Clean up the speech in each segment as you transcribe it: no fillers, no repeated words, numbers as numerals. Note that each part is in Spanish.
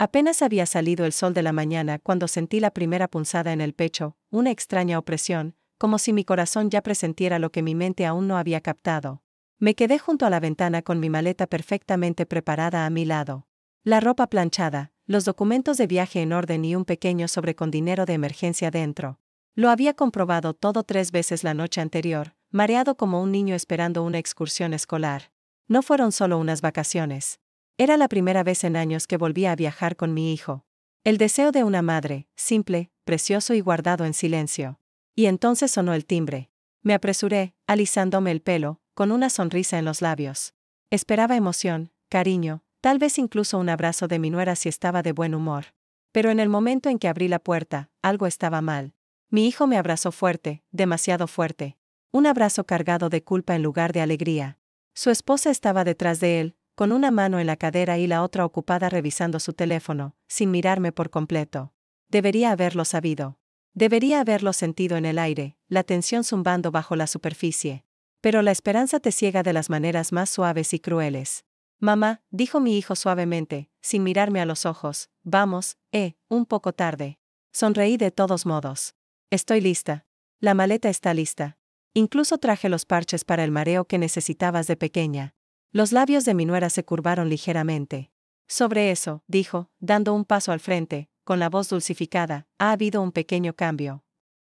Apenas había salido el sol de la mañana cuando sentí la primera punzada en el pecho, una extraña opresión, como si mi corazón ya presentiera lo que mi mente aún no había captado. Me quedé junto a la ventana con mi maleta perfectamente preparada a mi lado. La ropa planchada, los documentos de viaje en orden y un pequeño sobre con dinero de emergencia dentro. Lo había comprobado todo 3 veces la noche anterior, mareado como un niño esperando una excursión escolar. No fueron solo unas vacaciones. Era la primera vez en años que volvía a viajar con mi hijo. El deseo de una madre, simple, precioso y guardado en silencio. Y entonces sonó el timbre. Me apresuré, alisándome el pelo, con una sonrisa en los labios. Esperaba emoción, cariño, tal vez incluso un abrazo de mi nuera si estaba de buen humor. Pero en el momento en que abrí la puerta, algo estaba mal. Mi hijo me abrazó fuerte, demasiado fuerte. Un abrazo cargado de culpa en lugar de alegría. Su esposa estaba detrás de él, con una mano en la cadera y la otra ocupada revisando su teléfono, sin mirarme por completo. Debería haberlo sabido. Debería haberlo sentido en el aire, la tensión zumbando bajo la superficie. Pero la esperanza te ciega de las maneras más suaves y crueles. Mamá, dijo mi hijo suavemente, sin mirarme a los ojos, vamos, un poco tarde. Sonreí de todos modos. Estoy lista. La maleta está lista. Incluso traje los parches para el mareo que necesitabas de pequeña. Los labios de mi nuera se curvaron ligeramente. Sobre eso, dijo, dando un paso al frente, con la voz dulcificada, ha habido un pequeño cambio.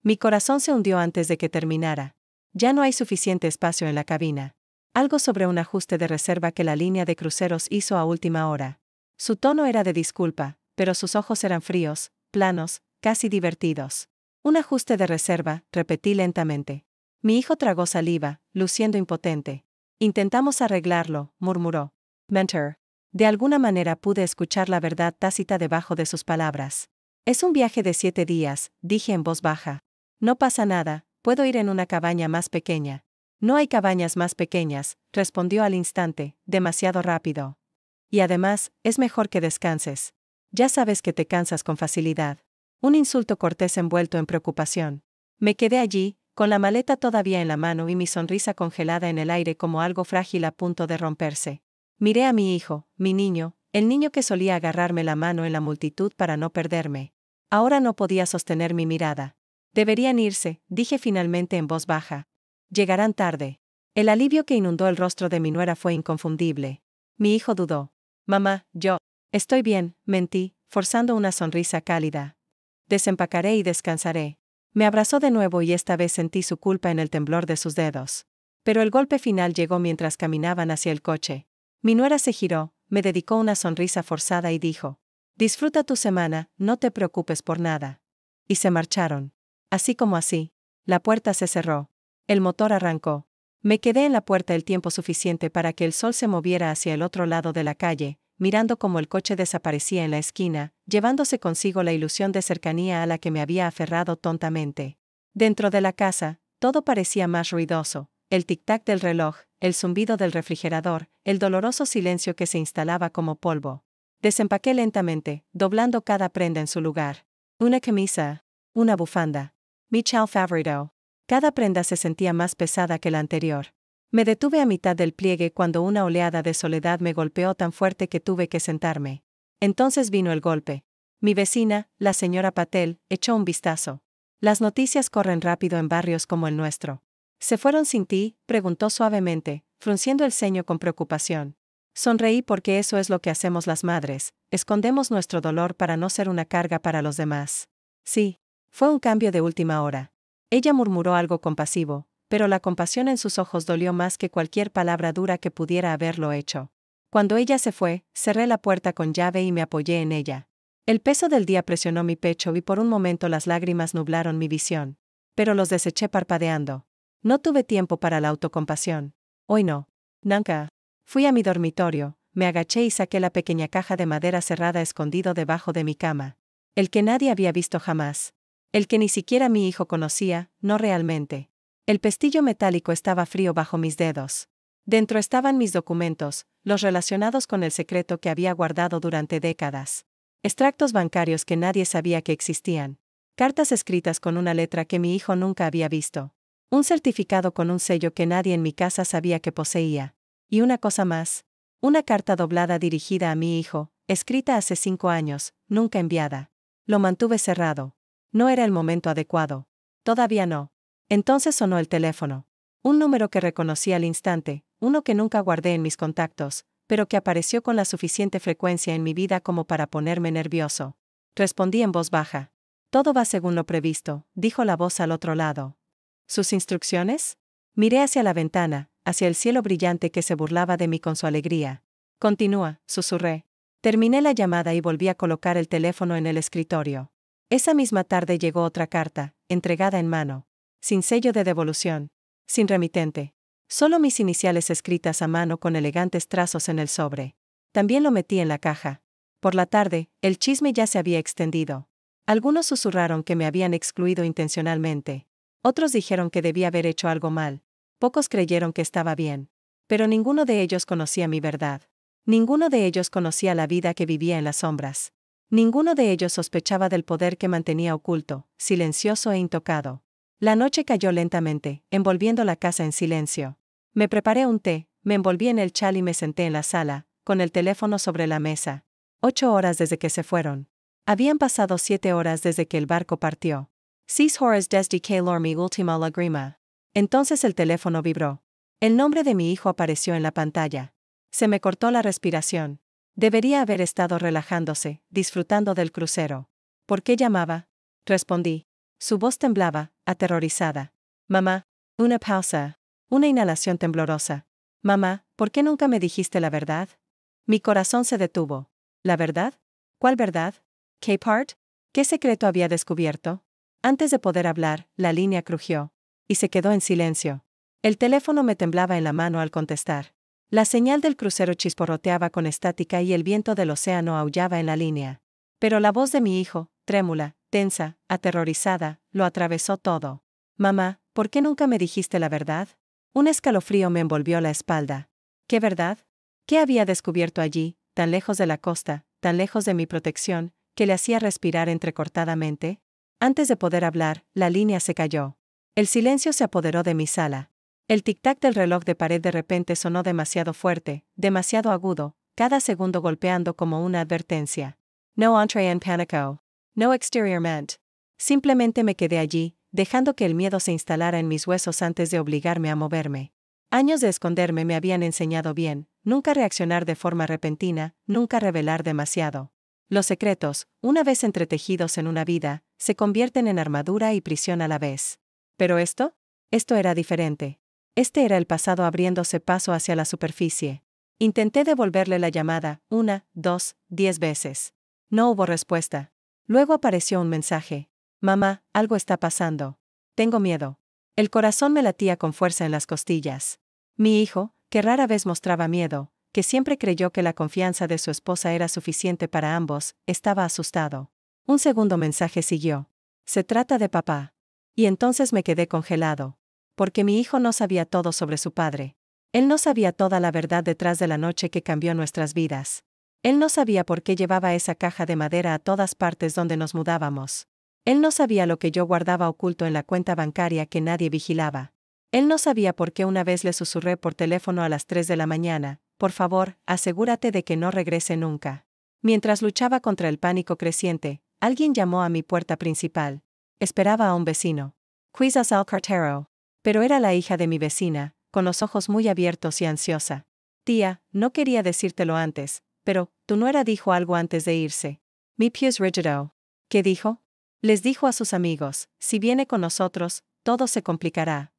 Mi corazón se hundió antes de que terminara. Ya no hay suficiente espacio en la cabina. Algo sobre un ajuste de reserva que la línea de cruceros hizo a última hora. Su tono era de disculpa, pero sus ojos eran fríos, planos, casi divertidos. Un ajuste de reserva, repetí lentamente. Mi hijo tragó saliva, luciendo impotente. Intentamos arreglarlo, murmuró. Mentor. De alguna manera pude escuchar la verdad tácita debajo de sus palabras. Es un viaje de 7 días, dije en voz baja. No pasa nada, puedo ir en una cabaña más pequeña. No hay cabañas más pequeñas, respondió al instante, demasiado rápido. Y además, es mejor que descanses. Ya sabes que te cansas con facilidad. Un insulto cortés envuelto en preocupación. Me quedé allí, con la maleta todavía en la mano y mi sonrisa congelada en el aire como algo frágil a punto de romperse. Miré a mi hijo, mi niño, el niño que solía agarrarme la mano en la multitud para no perderme. Ahora no podía sostener mi mirada. Deberían irse, dije finalmente en voz baja. Llegarán tarde. El alivio que inundó el rostro de mi nuera fue inconfundible. Mi hijo dudó. Mamá, yo. Estoy bien, mentí, forzando una sonrisa cálida. Desempacaré y descansaré. Me abrazó de nuevo y esta vez sentí su culpa en el temblor de sus dedos. Pero el golpe final llegó mientras caminaban hacia el coche. Mi nuera se giró, me dedicó una sonrisa forzada y dijo: disfruta tu semana, no te preocupes por nada. Y se marcharon. Así como así. La puerta se cerró. El motor arrancó. Me quedé en la puerta el tiempo suficiente para que el sol se moviera hacia el otro lado de la calle, mirando cómo el coche desaparecía en la esquina, llevándose consigo la ilusión de cercanía a la que me había aferrado tontamente. Dentro de la casa, todo parecía más ruidoso. El tic-tac del reloj, el zumbido del refrigerador, el doloroso silencio que se instalaba como polvo. Desempaqué lentamente, doblando cada prenda en su lugar. Una camisa. Una bufanda. Mi chal favorito. Cada prenda se sentía más pesada que la anterior. Me detuve a mitad del pliegue cuando una oleada de soledad me golpeó tan fuerte que tuve que sentarme. Entonces vino el golpe. Mi vecina, la señora Patel, echó un vistazo. Las noticias corren rápido en barrios como el nuestro. ¿Se fueron sin ti?, preguntó suavemente, frunciendo el ceño con preocupación. Sonreí porque eso es lo que hacemos las madres, escondemos nuestro dolor para no ser una carga para los demás. Sí. Fue un cambio de última hora. Ella murmuró algo compasivo, pero la compasión en sus ojos dolió más que cualquier palabra dura que pudiera haberlo hecho. Cuando ella se fue, cerré la puerta con llave y me apoyé en ella. El peso del día presionó mi pecho y por un momento las lágrimas nublaron mi visión. Pero los deseché parpadeando. No tuve tiempo para la autocompasión. Hoy no. Nunca. Fui a mi dormitorio, me agaché y saqué la pequeña caja de madera cerrada escondido debajo de mi cama. El que nadie había visto jamás. El que ni siquiera mi hijo conocía, no realmente. El pestillo metálico estaba frío bajo mis dedos. Dentro estaban mis documentos, los relacionados con el secreto que había guardado durante décadas. Extractos bancarios que nadie sabía que existían. Cartas escritas con una letra que mi hijo nunca había visto. Un certificado con un sello que nadie en mi casa sabía que poseía. Y una cosa más. Una carta doblada dirigida a mi hijo, escrita hace 5 años, nunca enviada. Lo mantuve cerrado. No era el momento adecuado. Todavía no. Entonces sonó el teléfono. Un número que reconocí al instante, uno que nunca guardé en mis contactos, pero que apareció con la suficiente frecuencia en mi vida como para ponerme nervioso. Respondí en voz baja. Todo va según lo previsto, dijo la voz al otro lado. ¿Sus instrucciones? Miré hacia la ventana, hacia el cielo brillante que se burlaba de mí con su alegría. Continúa, susurré. Terminé la llamada y volví a colocar el teléfono en el escritorio. Esa misma tarde llegó otra carta, entregada en mano. Sin sello de devolución. Sin remitente. Solo mis iniciales escritas a mano con elegantes trazos en el sobre. También lo metí en la caja. Por la tarde, el chisme ya se había extendido. Algunos susurraron que me habían excluido intencionalmente. Otros dijeron que debía haber hecho algo mal. Pocos creyeron que estaba bien. Pero ninguno de ellos conocía mi verdad. Ninguno de ellos conocía la vida que vivía en las sombras. Ninguno de ellos sospechaba del poder que mantenía oculto, silencioso e intocado. La noche cayó lentamente, envolviendo la casa en silencio. Me preparé un té, me envolví en el chal y me senté en la sala, con el teléfono sobre la mesa. 8 horas desde que se fueron. Habían pasado 7 horas desde que el barco partió. 6 horas desde que mi última lágrima. Entonces el teléfono vibró. El nombre de mi hijo apareció en la pantalla. Se me cortó la respiración. Debería haber estado relajándose, disfrutando del crucero. ¿Por qué llamaba? Respondí. Su voz temblaba, aterrorizada. Mamá. Una pausa. Una inhalación temblorosa. Mamá, ¿por qué nunca me dijiste la verdad? Mi corazón se detuvo. ¿La verdad? ¿Cuál verdad? ¿Qué part? ¿Qué secreto había descubierto? Antes de poder hablar, la línea crujió. Y se quedó en silencio. El teléfono me temblaba en la mano al contestar. La señal del crucero chisporroteaba con estática y el viento del océano aullaba en la línea. Pero la voz de mi hijo, trémula, tensa, aterrorizada, lo atravesó todo. Mamá, ¿por qué nunca me dijiste la verdad? Un escalofrío me envolvió la espalda. ¿Qué verdad? ¿Qué había descubierto allí, tan lejos de la costa, tan lejos de mi protección, que le hacía respirar entrecortadamente? Antes de poder hablar, la línea se cayó. El silencio se apoderó de mi sala. El tic-tac del reloj de pared de repente sonó demasiado fuerte, demasiado agudo, cada segundo golpeando como una advertencia. No entré en pánico. No exteriorment. Simplemente me quedé allí, dejando que el miedo se instalara en mis huesos antes de obligarme a moverme. Años de esconderme me habían enseñado bien, nunca reaccionar de forma repentina, nunca revelar demasiado. Los secretos, una vez entretejidos en una vida, se convierten en armadura y prisión a la vez. ¿Pero esto? Esto era diferente. Este era el pasado abriéndose paso hacia la superficie. Intenté devolverle la llamada, 1, 2, 10 veces. No hubo respuesta. Luego apareció un mensaje. Mamá, algo está pasando. Tengo miedo. El corazón me latía con fuerza en las costillas. Mi hijo, que rara vez mostraba miedo, que siempre creyó que la confianza de su esposa era suficiente para ambos, estaba asustado. Un segundo mensaje siguió. Se trata de papá. Y entonces me quedé congelado. Porque mi hijo no sabía todo sobre su padre. Él no sabía toda la verdad detrás de la noche que cambió nuestras vidas. Él no sabía por qué llevaba esa caja de madera a todas partes donde nos mudábamos. Él no sabía lo que yo guardaba oculto en la cuenta bancaria que nadie vigilaba. Él no sabía por qué una vez le susurré por teléfono a las 3 de la mañana, por favor, asegúrate de que no regrese nunca. Mientras luchaba contra el pánico creciente, alguien llamó a mi puerta principal. Esperaba a un vecino. Quizás al cartero. Pero era la hija de mi vecina, con los ojos muy abiertos y ansiosa. Tía, no quería decírtelo antes, pero, tu nuera dijo algo antes de irse. Mi pies rígido. ¿Qué dijo? Les dijo a sus amigos, si viene con nosotros, todo se complicará.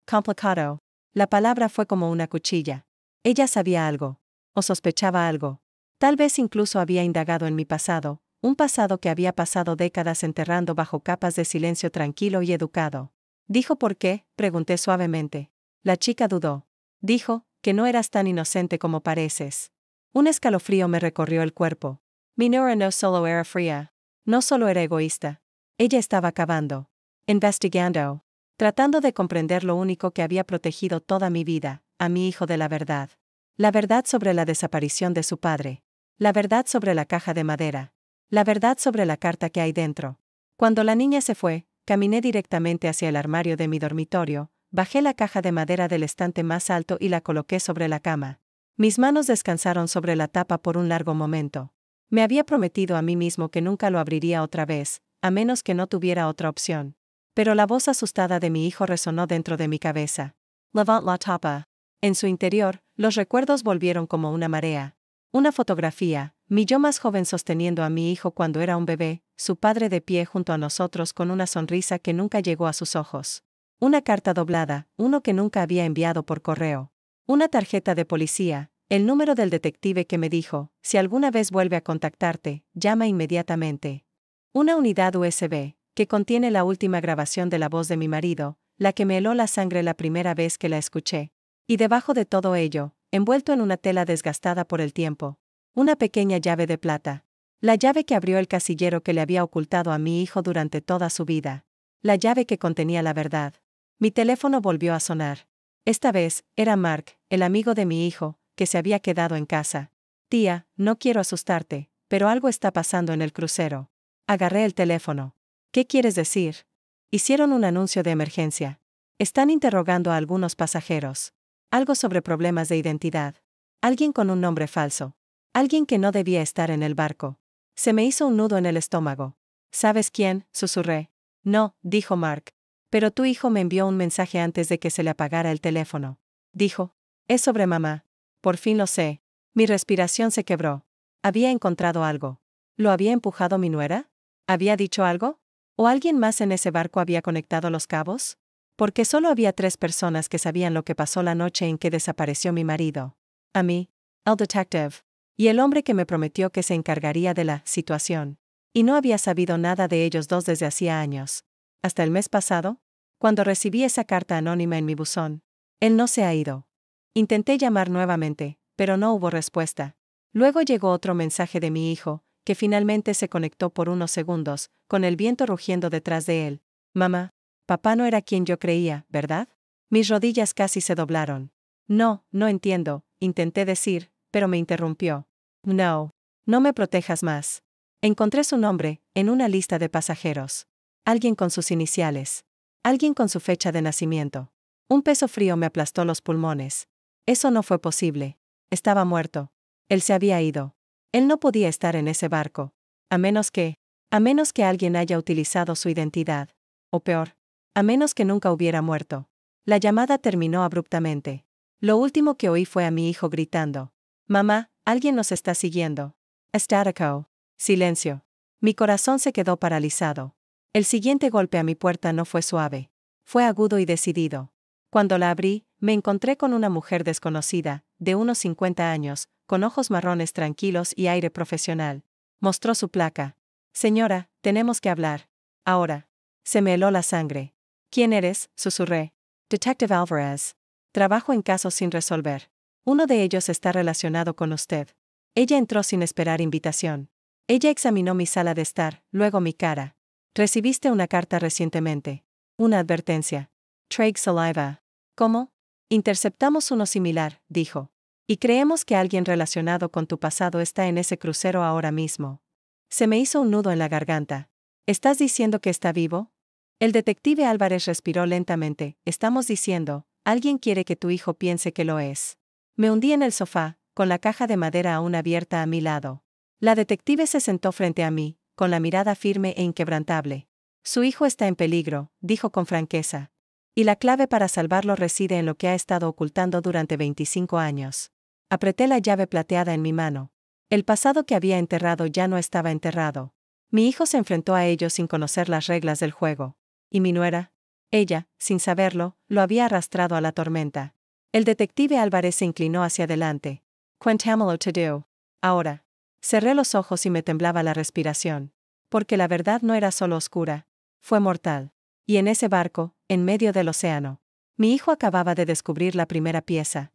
Complicado. La palabra fue como una cuchilla. Ella sabía algo. O sospechaba algo. Tal vez incluso había indagado en mi pasado, un pasado que había pasado décadas enterrando bajo capas de silencio tranquilo y educado. ¿Dijo por qué? Pregunté suavemente. La chica dudó. Dijo, que no eras tan inocente como pareces. Un escalofrío me recorrió el cuerpo. Mi Nora no solo era fría. No solo era egoísta. Ella estaba cavando. Investigando. Tratando de comprender lo único que había protegido toda mi vida, a mi hijo de la verdad. La verdad sobre la desaparición de su padre. La verdad sobre la caja de madera. La verdad sobre la carta que hay dentro. Cuando la niña se fue, caminé directamente hacia el armario de mi dormitorio, bajé la caja de madera del estante más alto y la coloqué sobre la cama. Mis manos descansaron sobre la tapa por un largo momento. Me había prometido a mí mismo que nunca lo abriría otra vez, a menos que no tuviera otra opción. Pero la voz asustada de mi hijo resonó dentro de mi cabeza. Levant la tapa. En su interior, los recuerdos volvieron como una marea. Una fotografía, mi yo más joven sosteniendo a mi hijo cuando era un bebé, su padre de pie junto a nosotros con una sonrisa que nunca llegó a sus ojos. Una carta doblada, uno que nunca había enviado por correo. Una tarjeta de policía, el número del detective que me dijo, si alguna vez vuelve a contactarte, llama inmediatamente. Una unidad USB, que contiene la última grabación de la voz de mi marido, la que me heló la sangre la primera vez que la escuché. Y debajo de todo ello, envuelto en una tela desgastada por el tiempo, una pequeña llave de plata. La llave que abrió el casillero que le había ocultado a mi hijo durante toda su vida. La llave que contenía la verdad. Mi teléfono volvió a sonar. Esta vez, era Mark, el amigo de mi hijo, que se había quedado en casa. Tía, no quiero asustarte, pero algo está pasando en el crucero. Agarré el teléfono. ¿Qué quieres decir? Hicieron un anuncio de emergencia. Están interrogando a algunos pasajeros. Algo sobre problemas de identidad. Alguien con un nombre falso. Alguien que no debía estar en el barco. Se me hizo un nudo en el estómago. ¿Sabes quién?, susurré. No, dijo Mark. Pero tu hijo me envió un mensaje antes de que se le apagara el teléfono. Dijo. Es sobre mamá. Por fin lo sé. Mi respiración se quebró. Había encontrado algo. ¿Lo había empujado mi nuera? ¿Había dicho algo? ¿O alguien más en ese barco había conectado los cabos? Porque solo había 3 personas que sabían lo que pasó la noche en que desapareció mi marido. A mí, el detective, y el hombre que me prometió que se encargaría de la situación. Y no había sabido nada de ellos dos desde hacía años. Hasta el mes pasado, cuando recibí esa carta anónima en mi buzón. Él no se ha ido. Intenté llamar nuevamente, pero no hubo respuesta. Luego llegó otro mensaje de mi hijo, que finalmente se conectó por unos segundos, con el viento rugiendo detrás de él. Mamá, papá no era quien yo creía, ¿verdad? Mis rodillas casi se doblaron. No, no entiendo, intenté decir, pero me interrumpió. No. No me protejas más. Encontré su nombre, en una lista de pasajeros. Alguien con sus iniciales. Alguien con su fecha de nacimiento. Un peso frío me aplastó los pulmones. Eso no fue posible. Estaba muerto. Él se había ido. Él no podía estar en ese barco. A menos que alguien haya utilizado su identidad. O peor, a menos que nunca hubiera muerto. La llamada terminó abruptamente. Lo último que oí fue a mi hijo gritando. Mamá, alguien nos está siguiendo. Estático. Silencio. Mi corazón se quedó paralizado. El siguiente golpe a mi puerta no fue suave. Fue agudo y decidido. Cuando la abrí, me encontré con una mujer desconocida, de unos 50 años, con ojos marrones tranquilos y aire profesional. Mostró su placa. Señora, tenemos que hablar. Ahora. Se me heló la sangre. ¿Quién eres?, susurré. Detective Alvarez. Trabajo en casos sin resolver. Uno de ellos está relacionado con usted. Ella entró sin esperar invitación. Ella examinó mi sala de estar, luego mi cara. Recibiste una carta recientemente. Una advertencia. Trade saliva. ¿Cómo? Interceptamos uno similar, dijo. Y creemos que alguien relacionado con tu pasado está en ese crucero ahora mismo. Se me hizo un nudo en la garganta. ¿Estás diciendo que está vivo? El detective Álvarez respiró lentamente. Estamos diciendo, alguien quiere que tu hijo piense que lo es. Me hundí en el sofá, con la caja de madera aún abierta a mi lado. La detective se sentó frente a mí, con la mirada firme e inquebrantable. Su hijo está en peligro, dijo con franqueza. Y la clave para salvarlo reside en lo que ha estado ocultando durante 25 años. Apreté la llave plateada en mi mano. El pasado que había enterrado ya no estaba enterrado. Mi hijo se enfrentó a ello sin conocer las reglas del juego. ¿Y mi nuera? Ella, sin saberlo, lo había arrastrado a la tormenta. El detective Álvarez se inclinó hacia adelante. Cuéntamelo todo. Ahora. Cerré los ojos y me temblaba la respiración. Porque la verdad no era solo oscura. Fue mortal. Y en ese barco, en medio del océano. Mi hijo acababa de descubrir la primera pieza.